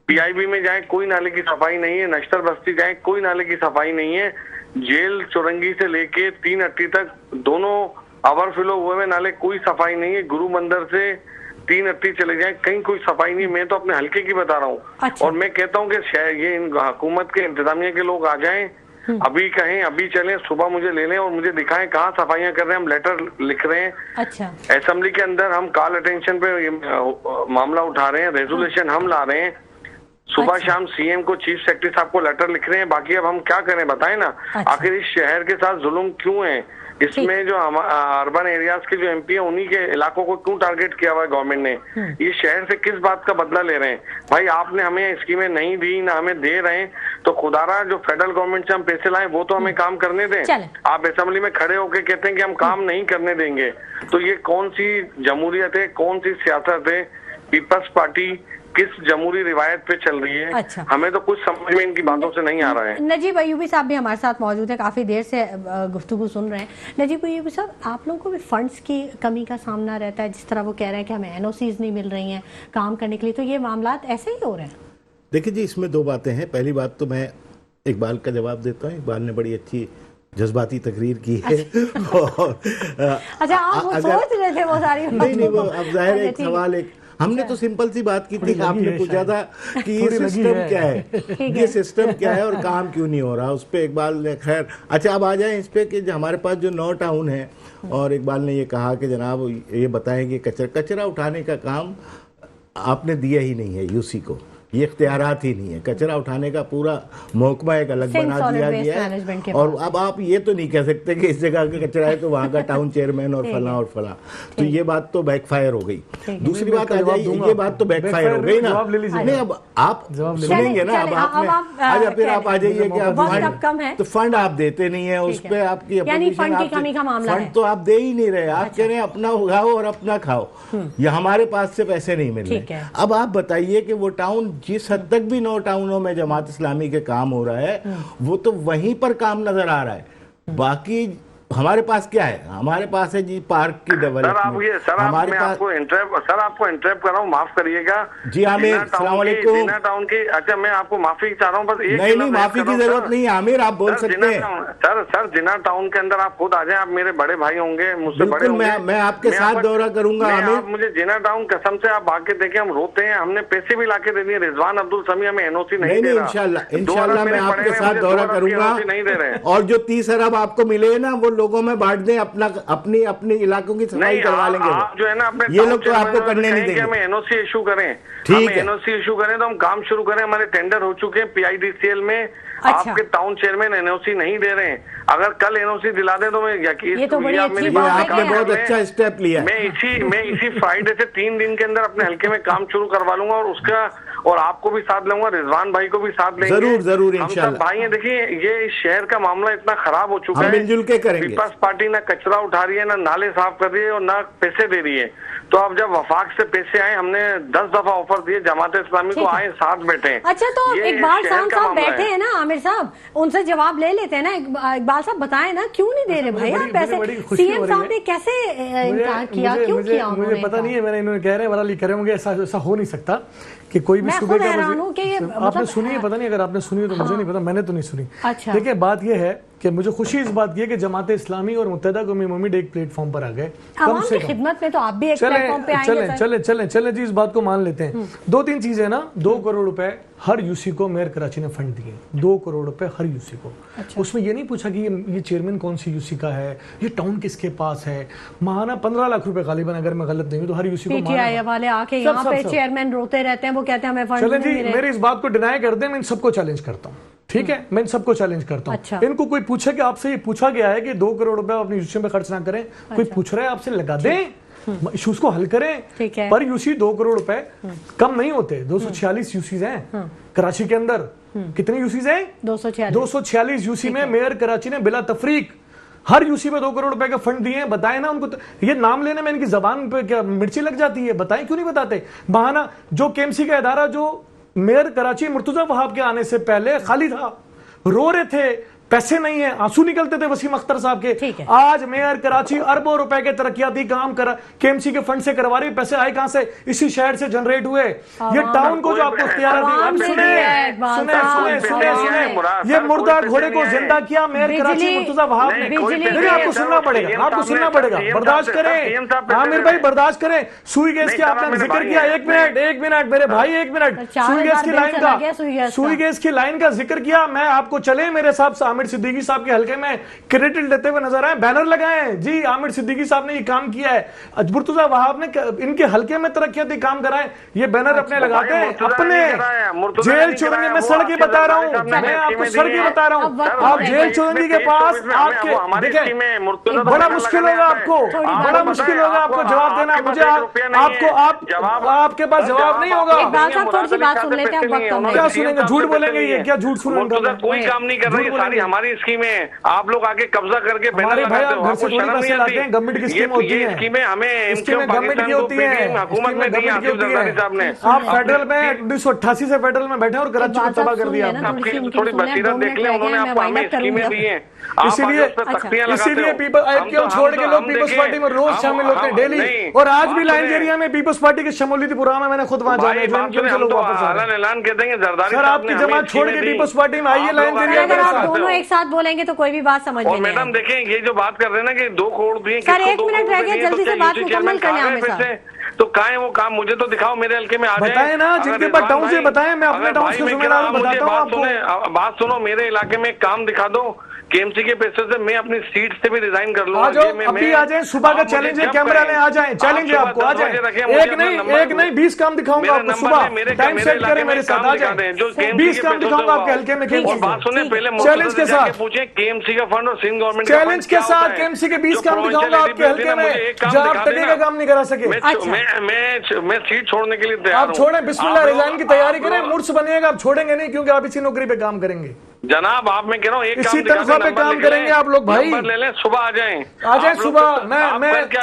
[SPEAKER 4] पीआईबी में जाएं कोई नाले की सफाई नहीं है, नश्तर बस्ती जाएं कोई नाले की सफाई नहीं है, जेल चौरंगी से लेके 3 अट्टी तक दोनों ओवरफ्लो हुए में नाले कोई सफाई नहीं है, गुरु मंदिर से 3 अट्टी चले जाएं कहीं कोई सफाई नहीं। मैं तो अपने हल्के की बता रहा हूँ।
[SPEAKER 1] अच्छा।
[SPEAKER 4] और मैं कहता हूँ कि ये हुकूमत के इंतजामिया के लोग आ जाएं, अभी कहें, अभी चलें, सुबह मुझे ले लें और मुझे दिखाएं कहाँ सफाइयाँ कर रहे हैं। हम लेटर लिख रहे हैं,
[SPEAKER 1] अच्छा,
[SPEAKER 4] असेंबली के अंदर हम कॉल अटेंशन पे मामला उठा रहे हैं, रेजोल्यूशन हम ला रहे हैं, सुबह शाम सीएम को, चीफ सेक्रेटरी साहब को लेटर लिख रहे हैं। बाकी अब हम क्या करें बताएं ना।
[SPEAKER 1] अच्छा।
[SPEAKER 4] आखिर इस शहर के साथ जुल्म क्यों है? इसमें जो अर्बन एरियाज के जो एमपी है उन्हीं के इलाकों को क्यों टारगेट किया हुआ है गवर्नमेंट ने? ये शहर से किस बात का बदला ले रहे हैं? भाई आपने हमें स्कीमें नहीं दी, ना हमें दे रहे हैं, तो खुदारा जो फेडरल गवर्नमेंट से हम पैसे लाए वो तो हमें काम करने दें। आप असेंबली में खड़े होकर कहते हैं कि हम काम नहीं करने देंगे, तो ये कौन सी जमहूरियत है, कौन सी सियासत है? पीपल्स पार्टी किस जमहूरी रिवायत पे चल रही है?
[SPEAKER 1] अच्छा।
[SPEAKER 4] हमें तो कुछ समझ में इनकी बातों से नहीं आ रहा है।
[SPEAKER 1] नजीब अयूबी साहब भी हमारे साथ मौजूद है, काफी देर से गुफ्तगू सुन रहे हैं। नजीब अयूबी साहब, आप लोगों को भी फंड्स की कमी का सामना रहता है, जिस तरह वो कह रहे हैं कि हमें एनओसीज नहीं मिल रही हैं काम करने के लिए, तो ये मामला ऐसे ही हो रहे हैं?
[SPEAKER 3] देखिए जी, इसमें 2 बातें हैं। पहली बात तो मैं इकबाल का जवाब देता हूँ। इकबाल ने बड़ी अच्छी जज्बाती तकरीर की है। और
[SPEAKER 1] अच्छा, आप सोच रहे थे वो सारी
[SPEAKER 3] नहीं, वो अब जाहिर है एक सवाल, एक हमने तो सिंपल सी बात की थी, आपने पूछा था कि ये सिस्टम क्या है, ये सिस्टम क्या है और काम क्यों नहीं हो रहा। उस पर इकबाल ने, खैर अच्छा अब आ जाए इस पे कि हमारे पास जो 9 टाउन है, और इकबाल ने ये कहा कि जनाब ये बताएं कि कचरा उठाने का काम आपने दिया ही नहीं है यूसी को, ये इख्तियारात ही नहीं है। कचरा उठाने का पूरा महकमा एक अलग बना दिया गया है, और अब आप ये तो नहीं कह सकते कि इस जगह का कचरा है तो वहाँ का टाउन चेयरमैन और फला और फला, तो ये बात तो बैकफायर हो गई। दूसरी बात आ जाए, ये बात तो बैकफायर हो गई ना। नहीं, अब आप सुनेंगे ना, अब आपने आज फिर आप आ जाइए कि तो फंड आप देते नहीं है, उस पर आपकी फंड तो आप दे ही नहीं रहे। आप कह रहे हैं अपना उगाओ और अपना खाओ, ये हमारे पास से पैसे नहीं मिल रहे। अब आप बताइए कि वो टाउन जिस हद तक भी 9 टाउनों में जमात इस्लामी के काम हो रहा है, वो तो वहीं पर काम नजर आ रहा है। बाकी हमारे पास क्या है? हमारे पास है जी पार्क की डेवलपमेंट। हमारे पास आपको इंटरप्ट कर रहा हूँ, माफ करिएगा जी। आमिर, अस्सलाम वालेकुम। जिना टाउन की, अच्छा मैं आपको माफी चाह रहा हूँ, बस एक नहीं, माफी की जरूरत नहीं है आमिर, आप बोल सकते हैं। सर जिना टाउन के अंदर आप खुद आ जाए, आप मेरे बड़े भाई होंगे, मुझसे बड़े होंगे, मैं आपके साथ दौरा करूंगा आमिर। मुझे जिना टाउन कसम से आप आके देखें, हम रोते हैं, हमने पैसे भी लाके दे दिए। रिजवान अब्दुल समी हमें एनओसी नहीं दे रहा। इंशाल्लाह मैं आपके साथ दौरा करूंगा, नहीं दे रहे। और जो 30 अरब आपको मिले ना, वो लोगों में बांट दें, अपनी इलाकों की सफाई करवा लेंगे। आप जो है ना अपने ये लोग तो आपको करने नहीं देंगे। हमें एनओसी इशू करें, ठीक है, एनओसी इशू करें तो हम काम शुरू करें। हमारे टेंडर हो चुके हैं पीआईडीसीएल में। अच्छा। आपके टाउन चेयरमैन एनओसी नहीं दे रहे हैं, अगर कल एनओसी दिला दे तो मैं आपने बहुत अच्छा स्टेप लिया। मैं इसी फ्राइडे से 3 दिन के अंदर अपने हल्के में काम शुरू करवा लूंगा, और आपको भी साथ लूंगा, रिजवान भाई को भी साथ लेंगे। जरूर इंशाल्लाह। भाई हैं, देखिए ये इस शहर का मामला इतना खराब हो चुका है, मिलजुल के करेंगे। पीपल्स पार्टी ना कचरा उठा रही है, ना नाले साफ कर रही है, और ना पैसे दे रही है। तो अब जब वफाक से पैसे आए, हमने 10 दफा ऑफर दिए जमात इस्लामी को, आए साथ बैठे। अच्छा, तो इकबाल साहब बैठे हैं ना, आमिर साहब, उनसे जवाब ले लेते हैं ना। इकबाल साहब बताएं ना, क्यों नहीं दे रहे भाई आप पैसे? सीएम साहब ने कैसे इनकार किया, क्यों किया? मुझे पता नहीं है, मैंने इन्होंने कह रहे हैं वाला करे होंगे, ऐसा हो नहीं सकता कि कोई भी सूबे का आपने सुनी है, पता नहीं, अगर आपने सुनी तो मुझे नहीं पता, मैंने तो नहीं सुनी। अच्छा। देखिए बात यह है कि मुझे खुशी इस बात की है कि जमात इस्लामी और मुत्तहदा कौमी मुमिन एक प्लेटफॉर्म पर आ गए। कम से कम खिदमत में तो आप भी एक प्लेटफॉर्म पे आएंगे। चले जी, इस बात को मान लेते हैं। 2-3 चीजें ना, 2 करोड़ रुपए हर यूसी को मेयर कराची ने फंड दिए, 2 करोड़ रुपए हर यूसी को। अच्छा। उसमें ये नहीं पूछा कि ये चेयरमैन कौन सी यूसी का है, ये टाउन किसके पास है। माहाना 15 लाख रुपए गालिबन, अगर मैं गलत नहीं हूँ तो हर यूसी को। पीटीआई वाले आके यहाँ पे चेयरमैन रोते रहते हैं, वो कहते हैं हमें फंड नहीं मिल रहे। मेरी इस बात को डिनाई कर दे, मैं इन सबको चैलेंज करता हूँ, ठीक है, मैं इन सबको चैलेंज करता हूँ। अच्छा। इनको कोई पूछे कि आपसे ये पूछा गया है कि 2 करोड़ रुपए अपनी यूसी में खर्च ना करें। अच्छा। कोई पूछ रहा है आपसे, लगा दें, इश्यूज को हल करें। पर यूसी 2 करोड़ रुपए कम नहीं होते। 246 यूसीज हैं कराची के अंदर। कितनी यूसीज हैं? 246 यूसी में मेयर कराची ने बिला तफरीक
[SPEAKER 2] हर यूसी पे 2 करोड़ रुपए का फंड दिए हैं, बताएं ना उनको। ये नाम लेने में इनकी जबान पे क्या मिर्ची लग जाती है? बताएं, क्यों नहीं बताते? बहाना जो केएमसी का इदारा जो मेयर कराची मुर्तजा वहाब के आने से पहले खाली था, रो रहे थे, पैसे नहीं है, आंसू निकलते थे वसीम अख्तर साहब के। आज मेयर कराची अरबों रुपए के तरक्याती काम कर केएमसी के फंड से करवा रही। पैसे आए कहां से? इसी शहर से जनरेट हुए। ये टाउन को जो आपको इख्तियार दी, अब सुने, ये मुर्दा घोड़े को जिंदा किया मेयर कराची मुर्तजा वहाब ने। फिर आपको सुनना पड़ेगा, आपको सुनना पड़ेगा, बर्दाश्त करें आमिर भाई, बर्दाश्त करें। सुई गैस की आपने जिक्र किया, एक मिनट मेरे भाई, एक मिनट। सुई गैस की लाइन का जिक्र किया, मैं आपको चले मेरे साहब आमिर सिद्दीकी साहब के हलके में क्रेडिट देते हुए नजर आए, बैनर लगाए हैं जी, आमिर सिद्दीकी साहब ने ये काम किया है, मुर्तजा वहाब ने इनके हलके में तरक्याती काम कराए, ये बैनर अपने लगाते हैं, अपने जेल चौरंगी में सड़कें बता रहा हूं, मैं आपको सड़कें बता रहा हूं, आप जेल चौरंगी के पास आपके देखें, बड़ा मुश्किल होगा आपको, बड़ा मुश्किल होगा आपको जवाब देना। मुझे आपको आपके पास जवाब नहीं होगा। क्या सुनेंगे? झूठ बोलेंगे ये? क्या झूठ सुनेंगे?
[SPEAKER 4] कोई काम नहीं कर रही है, सारी हमारी स्कीमें आप लोग आके कब्जा करके बैनर लगाते हो, आपको शर्म नहीं आती?
[SPEAKER 2] गवर्नमेंट की स्कीम होती है,
[SPEAKER 4] ये स्कीमें हमें
[SPEAKER 2] गवर्नमेंट की होती है,
[SPEAKER 4] हुकूमत में दी आसिफ जरदारी साहब ने।
[SPEAKER 2] आप फेडरल में 1988 से फेडरल में बैठे और कराची को तबाह कर दिया आपने।
[SPEAKER 4] थोड़ी बसीरत देख लें, उन्होंने आपको हमें स्कीमें दी हैं,
[SPEAKER 2] इसीलिए क्यों छोड़ के लोग पीपल्स पार्टी में रोज शामिल होते हैं डेली, और आज भी नाइजीरिया में पीपल्स पार्टी की शमूलियत प्रोग्राम है, मैंने खुद वहां जाना है, लोग वापस आ रहे हैं।
[SPEAKER 4] ऐलान कर देंगे जरदारी
[SPEAKER 2] सर, आपकी जमात छोड़ के पीपल्स पार्टी में आइए नाइजीरिया में।
[SPEAKER 1] आप दोनों एक साथ बोलेंगे तो कोई भी बात समझ में नहीं
[SPEAKER 4] मैडम देखें, ये जो बात कर रहे हैं ना कि 2 करोड़ दिए,
[SPEAKER 1] सर 1 मिनट रह गया, जल्दी से बात मुकम्मल कर लें।
[SPEAKER 4] तो कहाँ है वो काम? मुझे तो दिखाओ, मेरे हल्के में आ जाए।
[SPEAKER 2] बताएं ना, जिनके पास टाउन से बताएं, मैं अपने टाउन से जिम्मेदार बताता हूं आपको।
[SPEAKER 4] बात सुनो, मेरे इलाके में काम दिखा दो, केएमसी के पैसे से मैं अपनी सीट से भी रिजाइन कर लूंगा।
[SPEAKER 2] अभी आ जाए, सुबह का चैलेंज है, कैमरा में आ जाए, चैलेंज है आपको, आ जाए। एक नहीं 20 काम दिखाऊंगा आपको सुबह, टाइम सेट करें मेरे साथ, आ जाए 20 काम दिखाऊंगा आपके हल्के में।
[SPEAKER 4] और बात सुने, पहले
[SPEAKER 2] चैलेंज के साथ
[SPEAKER 4] पूछे केएमसी का फंड और सिंध गवर्नमेंट
[SPEAKER 2] चैलेंज के साथ केएमसी के 20 काम दिखाऊंगा आपके हल्के में, जहां आप टके का काम नहीं करा सके।
[SPEAKER 4] मैं सीट छोड़ने के लिए तैयार हूं।
[SPEAKER 2] आप छोड़ें, बिस्मिल्लाह, रिजाइन की तैयारी करें, मुर्स बनिएगा। आप छोड़ेंगे नहीं, क्योंकि आप इसी नौकरी पे काम करेंगे
[SPEAKER 4] जनाब। आप मैं कह रहा हूँ
[SPEAKER 2] इसी तनख्वाह पे काम करेंगे आप लोग भाई।
[SPEAKER 4] ले लें, सुबह आ जाएं,
[SPEAKER 2] सुबह। मैं ऑन ईयर कह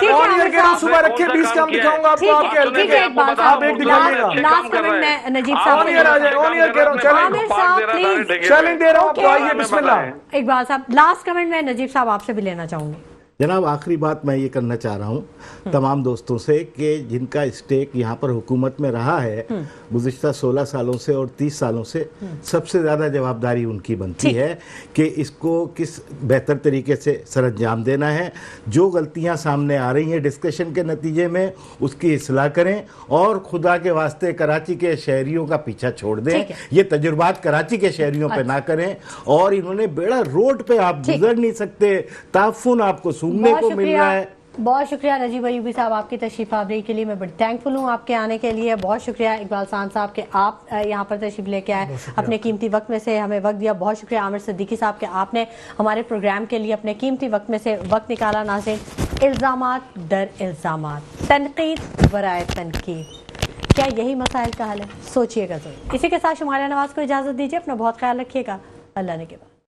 [SPEAKER 2] रहा हूँ, सुबह रखे 20 काम दिखाऊंगा आपको आपके हल्के के। आप एक दिखाइएगा,
[SPEAKER 1] लास्ट कमेंट में नजीब साहब
[SPEAKER 2] ऑन ईयर आ जाए, ऑन ईयर कह रहा हूँ, चैलेंज दे रहा हूँ आपको, आइए बिस्मिल्लाह।
[SPEAKER 1] इकबाल साहब, लास्ट कमेंट में नजीब साहब आपसे भी लेना चाहूंगी।
[SPEAKER 3] जनाब, आखिरी बात मैं ये करना चाह रहा हूँ तमाम दोस्तों से कि जिनका स्टेक यहाँ पर हुकूमत में रहा है गुज़िश्ता 16 सालों से और 30 सालों से, सबसे ज़्यादा जवाबदारी उनकी बनती है कि इसको किस बेहतर तरीके से सरअंजाम देना है। जो गलतियाँ सामने आ रही हैं डिस्कशन के नतीजे में, उसकी इस्लाह करें और खुदा के वास्ते कराची के शहरियों का पीछा छोड़ दें। ये तजुर्बात कराची के शहरियों पे ना करें। और इन्होंने बेड़ा रोड पे आप गुजर नहीं सकते, ताफुन आपको सूंघने को मिल रहा है।
[SPEAKER 1] बहुत शुक्रिया नजीब अयूबी साहब, आपकी तशरीफ आवरी के लिए मैं बड़ी थैंकफुल हूँ आपके आने के लिए। बहुत शुक्रिया इकबाल सांद साहब के आप यहाँ पर तशरीफ लेके आए, अपने कीमती वक्त में से हमें वक्त दिया। बहुत शुक्रिया आमिर सिद्दीकी साहब के, आपने हमारे प्रोग्राम के लिए अपने कीमती वक्त में से वक्त निकाला। नाज़रीन, इल्ज़ामात दर इल्ज़ामात, तनकीद बराए तनकीद, क्या यही मसाइल का हल है? सोचिएगा जरूर। इसी के साथ शुमारिया नवाज को इजाज़त दीजिए, अपना बहुत ख्याल रखिएगा। अल्लाह ने के बाद।